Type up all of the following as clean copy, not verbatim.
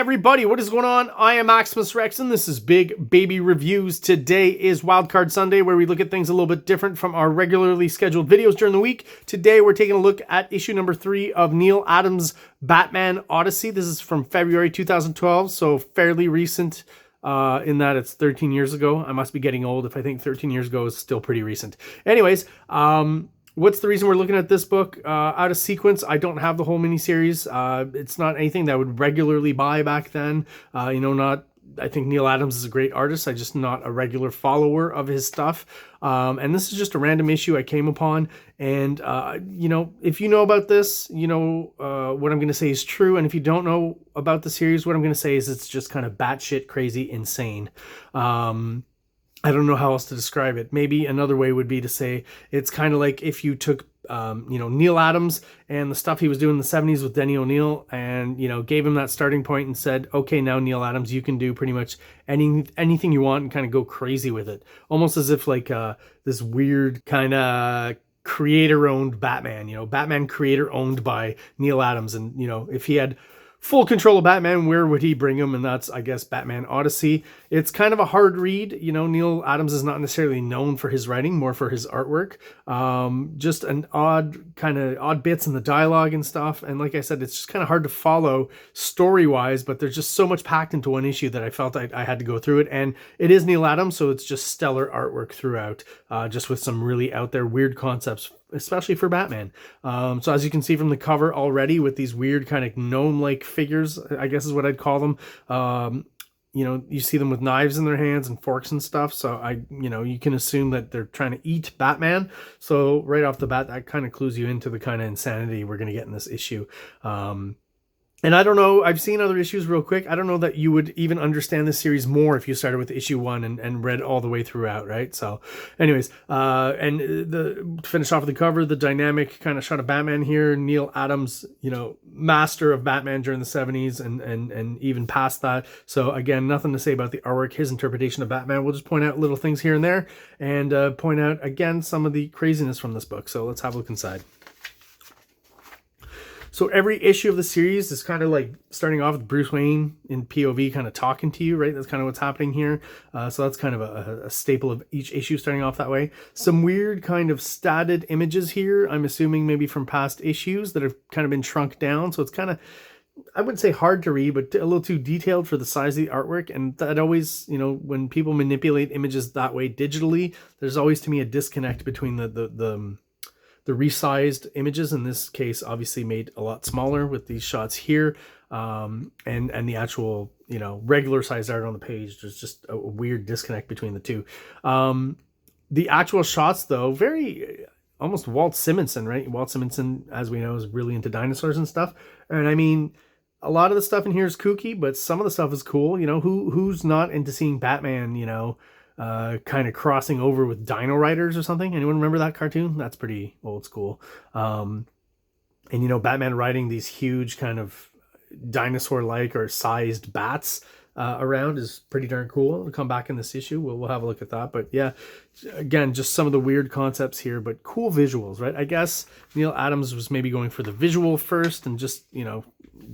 everybody, what is going on? I am Maximus Rex and this is Big Baby Reviews. Today is Wildcard Sunday, where we look at things a little bit different from our regularly scheduled videos during the week. Today we're taking a look at issue number 3 of Neal Adams' Batman Odyssey. This is from February 2012, so fairly recent in that it's 13 years ago. I must be getting old if I think 13 years ago is still pretty recent. Anyways, what's the reason we're looking at this book out of sequence? I don't have the whole miniseries. It's not anything that I would regularly buy back then. I think Neal Adams is a great artist. I'm just not a regular follower of his stuff. And this is just a random issue I came upon. And, if you know about this, what I'm going to say is true. And if you don't know about the series, what I'm going to say is it's just kind of batshit crazy insane. I don't know how else to describe it. Maybe another way would be to say it's kind of like if you took, Neal Adams and the stuff he was doing in the 70s with Denny O'Neil and, gave him that starting point and said, okay, now Neal Adams, you can do pretty much anything you want and kind of go crazy with it. Almost as if like this weird kind of creator-owned Batman, Batman creator owned by Neal Adams. And, if he had full control of Batman, where would he bring him? And that's, I guess, Batman Odyssey. It's kind of a hard read. Neal Adams is not necessarily known for his writing, more for his artwork. Just an odd bits in the dialogue and stuff. And like I said, it's just kind of hard to follow story-wise, but there's just so much packed into one issue that I felt I had to go through it. And it is Neal Adams, so it's just stellar artwork throughout, just with some really out there weird concepts, especially for Batman. So as you can see from the cover already, with these weird kind of gnome-like figures, I guess is what I'd call them. You see them with knives in their hands and forks and stuff. So you can assume that they're trying to eat Batman. So right off the bat, that kind of clues you into the kind of insanity we're going to get in this issue. And I don't know, I've seen other issues real quick. I don't know that you would even understand this series more if you started with issue 1 and read all the way throughout, right? So anyways, to finish off the cover, the dynamic kind of shot of Batman here. Neal Adams, master of Batman during the 70s and even past that. So again, nothing to say about the artwork, his interpretation of Batman. We'll just point out little things here and there and point out, again, some of the craziness from this book. So let's have a look inside. So every issue of the series is kind of like starting off with Bruce Wayne in POV kind of talking to you, right? That's kind of what's happening here. So that's kind of a staple of each issue starting off that way. Some weird kind of statted images here, I'm assuming maybe from past issues that have kind of been shrunk down. So it's kind of, I wouldn't say hard to read, but a little too detailed for the size of the artwork. And that always, when people manipulate images that way digitally, there's always to me a disconnect between the resized images, in this case obviously made a lot smaller with these shots here, and the actual regular sized art on the page. There's just a weird disconnect between the two. The actual shots though, very almost Walt Simonson, right? Walt Simonson, as we know, is really into dinosaurs and stuff, and I mean a lot of the stuff in here is kooky, but some of the stuff is cool. Who's not into seeing Batman kind of crossing over with Dino Riders or something? Anyone remember that cartoon? That's pretty old school. And Batman riding these huge kind of dinosaur-like or sized bats around is pretty darn cool. It'll come back in this issue. We'll have a look at that. But yeah, again, just some of the weird concepts here, but cool visuals, right? I guess Neal Adams was maybe going for the visual first and just,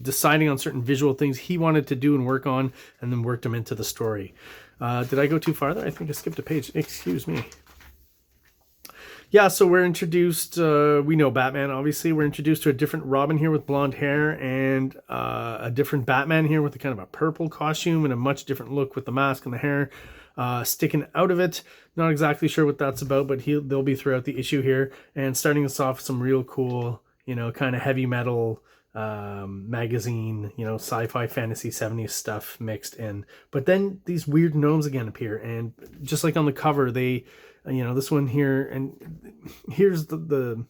deciding on certain visual things he wanted to do and work on, and then worked them into the story. Did I go too far there? I think I skipped a page. Excuse me. Yeah, so we're introduced, we know Batman, obviously. We're introduced to a different Robin here with blonde hair, and a different Batman here with a kind of a purple costume and a much different look with the mask and the hair sticking out of it. Not exactly sure what that's about, but they'll be throughout the issue here. And starting us off with some real cool, kind of heavy metal magazine, sci-fi fantasy 70s stuff mixed in. But then these weird gnomes again appear, and just like on the cover, they this one here, and here's the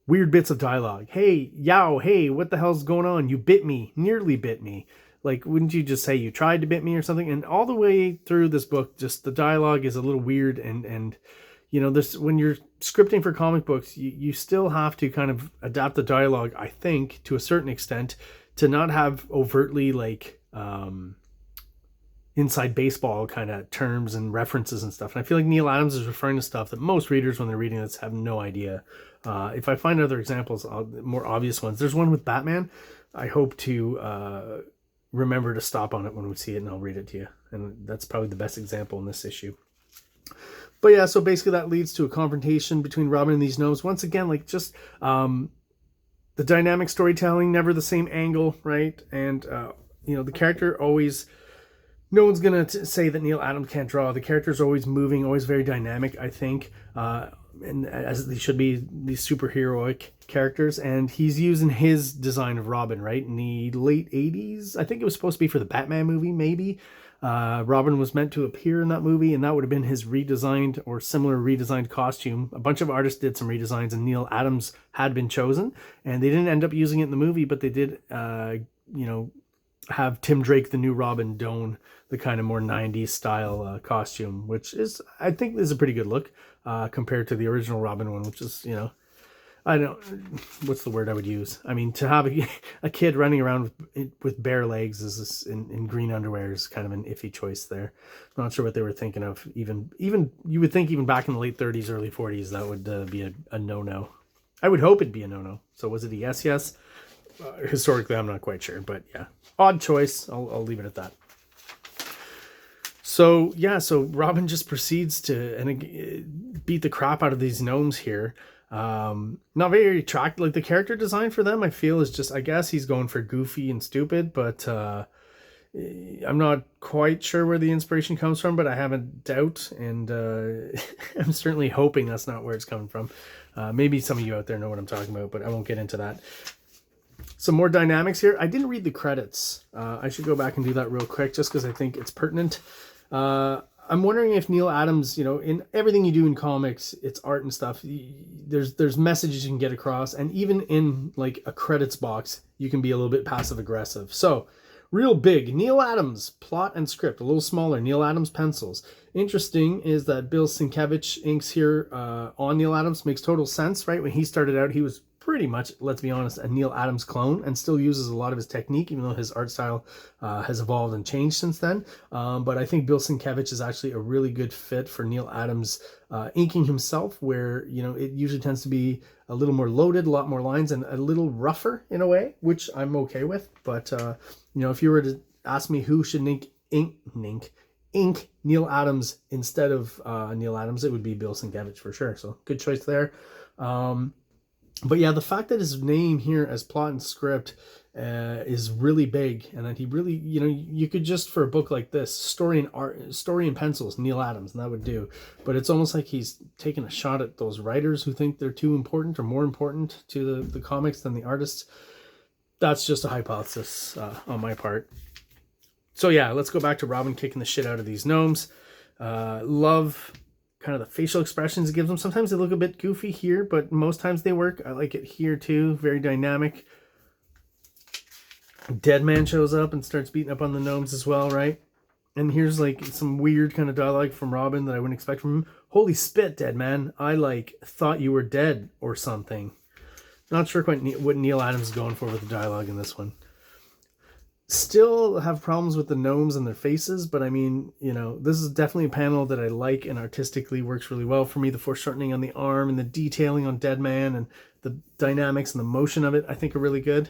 weird bits of dialogue. Hey, yow, hey, what the hell's going on? You bit me, nearly bit me. Like, wouldn't you just say you tried to bit me or something? And all the way through this book, just the dialogue is a little weird, and this, when you're scripting for comic books, you still have to kind of adapt the dialogue, I think, to a certain extent, to not have overtly like inside baseball kind of terms and references and stuff. And I feel like Neal Adams is referring to stuff that most readers, when they're reading this, have no idea. If I find other examples, more obvious ones, there's one with Batman. I hope to remember to stop on it when we see it, and I'll read it to you. And that's probably the best example in this issue. But yeah, so basically that leads to a confrontation between Robin and these gnomes. Once again, like just the dynamic storytelling, never the same angle, right? And you know, the character always, no one's gonna say that Neal Adams can't draw. The character's always moving, always very dynamic, I think, and as they should be, these superheroic characters. And he's using his design of Robin, right, in the late 80s. I think it was supposed to be for the Batman movie, maybe. Robin was meant to appear in that movie, and that would have been his redesigned or similar redesigned costume. A bunch of artists did some redesigns, and Neal Adams had been chosen, and they didn't end up using it in the movie, but they did, you know, have Tim Drake, the new Robin, don the kind of more 90s style costume, which is, I think, is a pretty good look compared to the original Robin one, which is, you know, I don't, what's the word I would use? I mean, to have a kid running around with bare legs is in green underwear is kind of an iffy choice there. I'm not sure what they were thinking of. Even you would think even back in the late 30s, early 40s, that would be a no-no. I would hope it'd be a no-no. So was it a yes? Historically, I'm not quite sure, but yeah, odd choice. I'll leave it at that. So yeah, so Robin just proceeds to beat the crap out of these gnomes here. Not very attractive. Like the character design for them, I feel, is just, I guess he's going for goofy and stupid, but I'm not quite sure where the inspiration comes from, but I have a doubt, and I'm certainly hoping that's not where it's coming from. Maybe some of you out there know what I'm talking about, but I won't get into that. Some more dynamics here. I didn't read the credits. I should go back and do that real quick just because I think it's pertinent. I'm wondering if Neal Adams, you know, in everything you do in comics, it's art and stuff, there's messages you can get across, and even in like a credits box, you can be a little bit passive aggressive. So, real big, Neal Adams, plot and script, a little smaller, Neal Adams pencils. Interesting is that Bill Sienkiewicz inks here on Neal Adams makes total sense, right? When he started out, he was pretty much, let's be honest, a Neal Adams clone, and still uses a lot of his technique, even though his art style has evolved and changed since then. But I think Bill Sienkiewicz is actually a really good fit for Neal Adams inking himself, where, you know, it usually tends to be a little more loaded, a lot more lines, and a little rougher in a way, which I'm okay with. But, you know, if you were to ask me who should ink Neal Adams instead of Neal Adams, it would be Bill Sienkiewicz for sure. So good choice there. But yeah, the fact that his name here as plot and script is really big, and that he really, you know, you could just, for a book like this, story and pencils, Neal Adams, and that would do. But it's almost like he's taking a shot at those writers who think they're too important or more important to the comics than the artists. That's just a hypothesis on my part. So yeah, let's go back to Robin kicking the shit out of these gnomes. Love kind of the facial expressions it gives them. Sometimes they look a bit goofy here, but most times they work. I like it here too. Very dynamic. Deadman shows up and starts beating up on the gnomes as well, right? And here's like some weird kind of dialogue from Robin that I wouldn't expect from him. Holy spit, Deadman. I like thought you were dead or something. Not sure quite what Neal Adams is going for with the dialogue in this one. Still have problems with the gnomes and their faces, but I mean, you know, this is definitely a panel that I like and artistically works really well for me. The foreshortening on the arm and the detailing on Deadman and the dynamics and the motion of it, I think, are really good.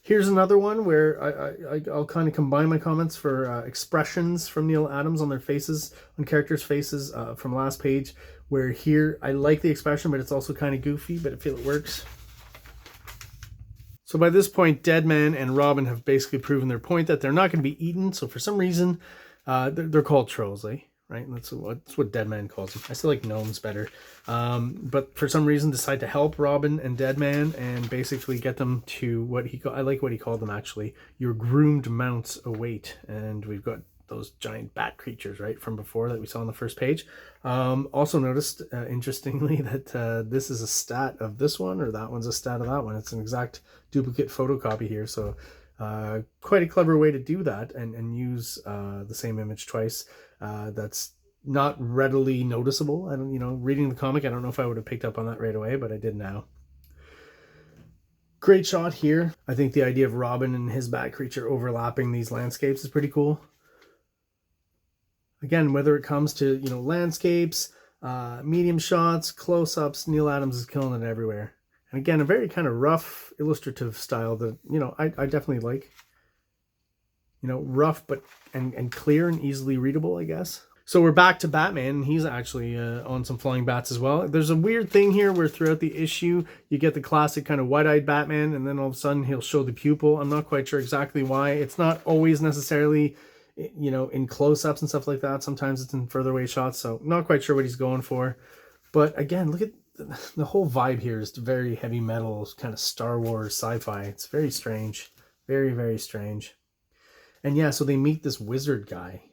Here's another one where I'll kind of combine my comments for expressions from Neal Adams on their faces, on characters' faces from last page, where here I like the expression, but it's also kind of goofy, but I feel it works. So by this point, Deadman and Robin have basically proven their point that they're not going to be eaten. So for some reason, they're called trolls, right? That's what Deadman calls them. I still like gnomes better. But for some reason, decide to help Robin and Deadman and basically get them to I like what he called them, actually. Your groomed mounts await. And we've got those giant bat creatures, right, from before that we saw on the first page. Also noticed, interestingly, that this is a stat of this one, or that one's a stat of that one. It's an exact duplicate photocopy here, so quite a clever way to do that and use the same image twice. That's not readily noticeable. I don't, you know, reading the comic, I don't know if I would have picked up on that right away, but I did now. Great shot here. I think the idea of Robin and his bat creature overlapping these landscapes is pretty cool. Again, whether it comes to, you know, landscapes, medium shots, close-ups, Neal Adams is killing it everywhere. And again, a very kind of rough, illustrative style that, you know, I definitely like. you know, rough but and clear and easily readable, I guess. So we're back to Batman. He's actually on some flying bats as well. There's a weird thing here where throughout the issue, you get the classic kind of wide-eyed Batman, and then all of a sudden he'll show the pupil. I'm not quite sure exactly why. It's not always necessarily, you know, in close-ups and stuff like that. Sometimes it's in further away shots, so not quite sure what he's going for. But again, look at the whole vibe here is very heavy metal, kind of Star Wars sci-fi. It's very strange. Very, very strange. And yeah, so they meet this wizard guy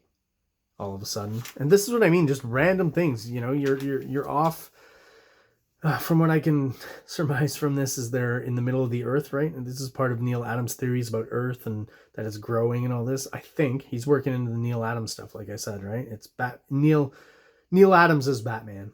all of a sudden, and this is what I mean, just random things, you know, you're off. From what I can surmise from this is they're in the middle of the earth, right? And this is part of Neal Adams' theories about earth and that it's growing and all this. I think he's working into the Neal Adams stuff, like I said, right? It's Neal Adams is Batman.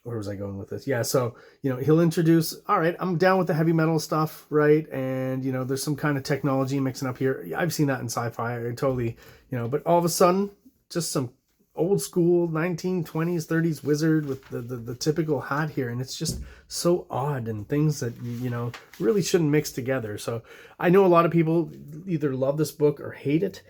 Where was I going with this? Yeah, so, you know, he'll introduce, all right, I'm down with the heavy metal stuff, right? And, you know, there's some kind of technology mixing up here. I've seen that in sci-fi. I totally, you know, but all of a sudden, just some old school 1920s, 30s wizard with the typical hat here. And it's just so odd, and things that, you know, really shouldn't mix together. So I know a lot of people either love this book or hate it.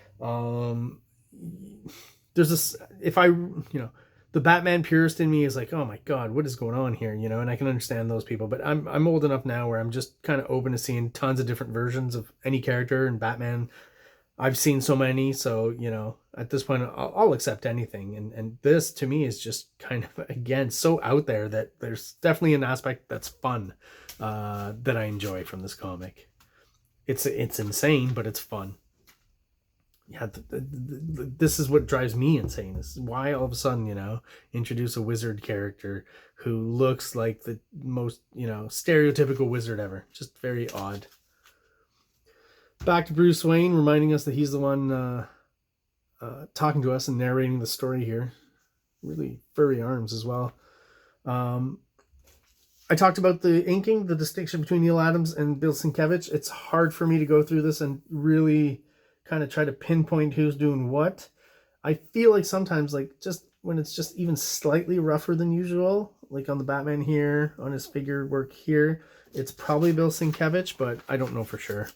There's this, if I, you know, the Batman purist in me is like, oh my God, what is going on here? You know, and I can understand those people, but I'm old enough now where I'm just kind of open to seeing tons of different versions of any character, and Batman, I've seen so many. So, you know, at this point, I'll accept anything. And this to me is just kind of, again, so out there that there's definitely an aspect that's fun, that I enjoy from this comic. It's insane, but it's fun. Yeah, this is what drives me insane. This is why all of a sudden, you know, introduce a wizard character who looks like the most, you know, stereotypical wizard ever. Just very odd. Back to Bruce Wayne, reminding us that he's the one talking to us and narrating the story here. Really furry arms as well. I talked about the inking, the distinction between Neal Adams and Bill Sienkiewicz. It's hard for me to go through this and really kind of try to pinpoint who's doing what. I feel like sometimes, like, just when it's just even slightly rougher than usual, like on the Batman here, on his figure work here, it's probably Bill Sienkiewicz, but I don't know for sure.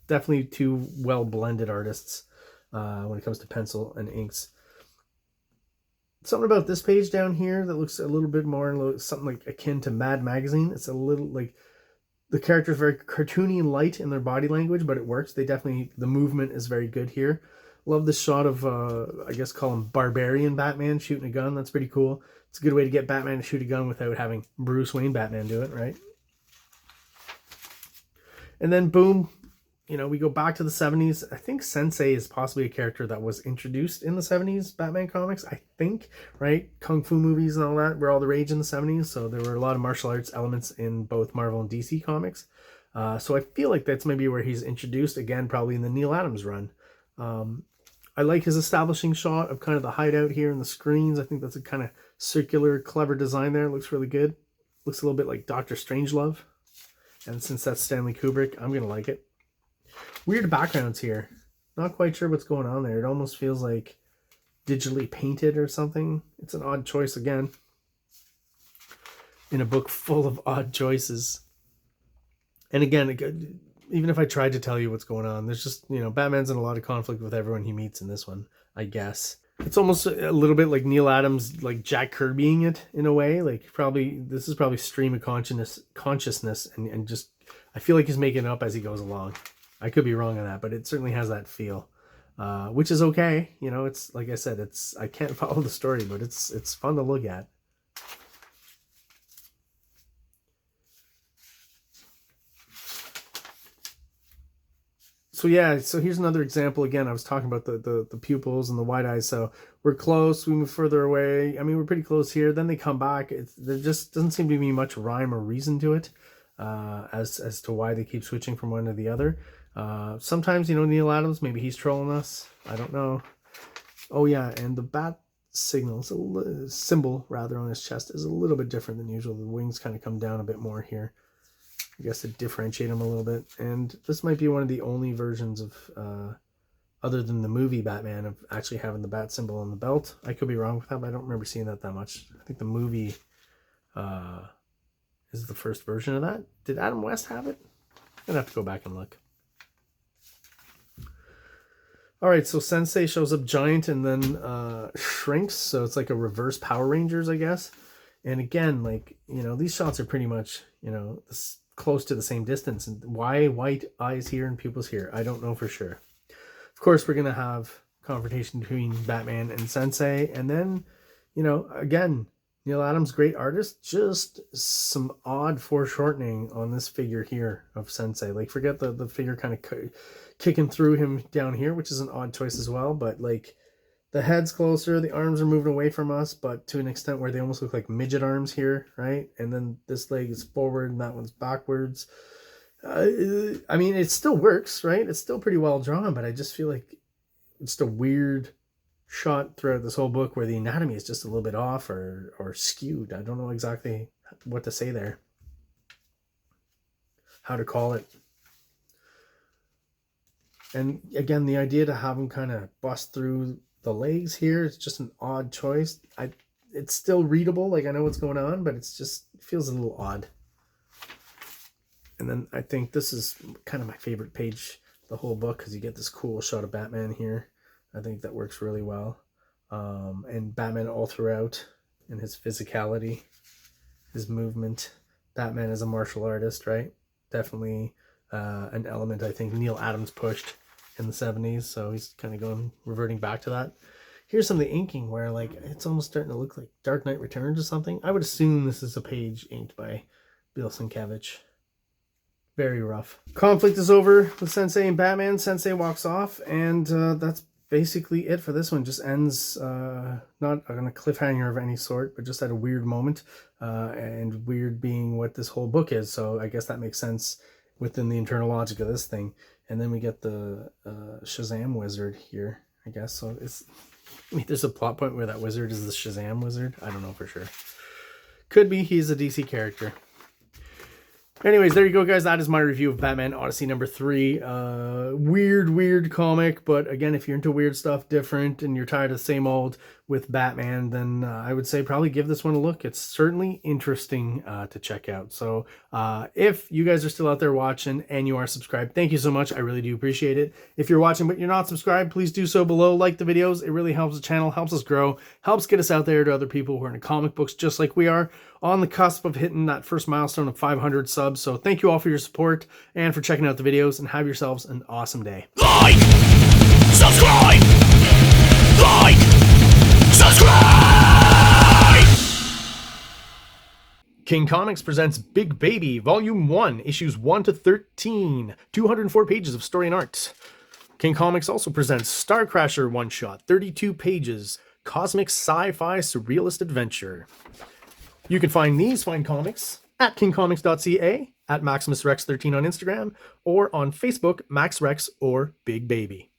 Definitely two well blended artists when it comes to pencil and inks. Something about this page down here that looks a little bit more something like akin to Mad Magazine. It's a little like, the characters are very cartoony and light in their body language, but it works. They definitely, the movement is very good here. Love the shot of, I guess call him Barbarian Batman shooting a gun. That's pretty cool. It's a good way to get Batman to shoot a gun without having Bruce Wayne Batman do it, right? And then boom, you know, we go back to the 70s. I think Sensei is possibly a character that was introduced in the 70s Batman comics, I think, right? Kung Fu movies and all that were all the rage in the 70s, so there were a lot of martial arts elements in both Marvel and DC comics. So I feel like that's maybe where he's introduced, again, probably in the Neal Adams run. I like his establishing shot of kind of the hideout here in the screens. I think that's a kind of circular, clever design there. It looks really good. Looks a little bit like Dr. Strangelove. And since that's Stanley Kubrick, I'm going to like it. Weird backgrounds here. Not quite sure what's going on there. It almost feels like digitally painted or something. It's an odd choice again. In a book full of odd choices. And again, even if I tried to tell you what's going on, there's just, you know, Batman's in a lot of conflict with everyone he meets in this one, I guess. It's almost a little bit like Neal Adams, like Jack Kirbying it in a way. Like this is probably stream of consciousness and just, I feel like he's making it up as he goes along. I could be wrong on that, but it certainly has that feel, which is okay. You know, it's like I said, I can't follow the story, but it's fun to look at. So yeah, so here's another example. Again, I was talking about the pupils and the wide eyes. So we're close, we move further away. I mean, we're pretty close here. Then they come back. There just doesn't seem to be much rhyme or reason to it, as to why they keep switching from one to the other. Sometimes, you know, Neal Adams, maybe he's trolling us. I don't know. Oh yeah, and the bat symbol rather on his chest is a little bit different than usual. The wings kind of come down a bit more here, I guess, to differentiate him a little bit. And this might be one of the only versions of, other than the movie Batman, of actually having the bat symbol on the belt. I could be wrong with that, but I don't remember seeing that much. I think the movie is the first version of that. Did Adam West have it? I'm gonna have to go back and look. All right, so Sensei shows up giant and then shrinks, so it's like a reverse Power Rangers, I guess. And again, like, you know, these shots are pretty much, you know, close to the same distance. And why white eyes here and pupils here? I don't know for sure. Of course, we're going to have confrontation between Batman and Sensei. And then, you know, again, Neal Adams, great artist, just some odd foreshortening on this figure here of Sensei. Like, forget the figure kind of kicking through him down here, which is an odd choice as well. But, like, the head's closer, the arms are moving away from us, but to an extent where they almost look like midget arms here, right? And then this leg is forward and that one's backwards. I mean, it still works, right? It's still pretty well drawn, but I just feel like it's a weird shot throughout this whole book where the anatomy is just a little bit off or skewed. I don't know exactly what to say there, how to call it. And again, the idea to have him kind of bust through the legs here, it's just an odd choice. It's still readable, like I know what's going on, but it's just, it feels a little odd. And then I think this is kind of my favorite page, the whole book, because you get this cool shot of Batman here. I think that works really well. And Batman all throughout, and his physicality, his movement. Batman is a martial artist, right? Definitely an element I think Neal Adams pushed in the 70s, so he's kind of reverting back to that. Here's some of the inking where, like, it's almost starting to look like Dark Knight Returns or something. I would assume this is a page inked by Bill Sienkiewicz. Very rough. Conflict is over with Sensei and Batman. Sensei walks off, and that's basically it for this one. Just ends not on a cliffhanger of any sort, but just at a weird moment, and weird being what this whole book is. So I guess that makes sense within the internal logic of this thing. And then we get the Shazam wizard here, I guess. So it's, I mean, there's a plot point where that wizard is the Shazam wizard. I don't know for sure. Could be. He's a DC character. Anyways, there you go, guys. That is my review of Batman Odyssey number 3. Weird comic, but again, if you're into weird stuff, different, and you're tired of the same old with Batman, then I would say probably give this one a look. It's certainly interesting to check out. So if you guys are still out there watching and you are subscribed, thank you so much. I really do appreciate it. If you're watching but you're not subscribed, please do so below. Like the videos. It really helps the channel, helps us grow, helps get us out there to other people who are into comic books just like we are, on the cusp of hitting that first milestone of 500 subs. So thank you all for your support and for checking out the videos, and have yourselves an awesome day. Like, subscribe, like, subscribe. King Comics presents Big Baby, Volume 1, Issues 1 to 13, 204 pages of story and art. King Comics also presents Star Crasher one-shot, 32 pages, cosmic sci-fi surrealist adventure. You can find these fine comics at KINGCOMICS.CA, at MaximusRex13 on Instagram, or on Facebook, MaxRex or Big Baby.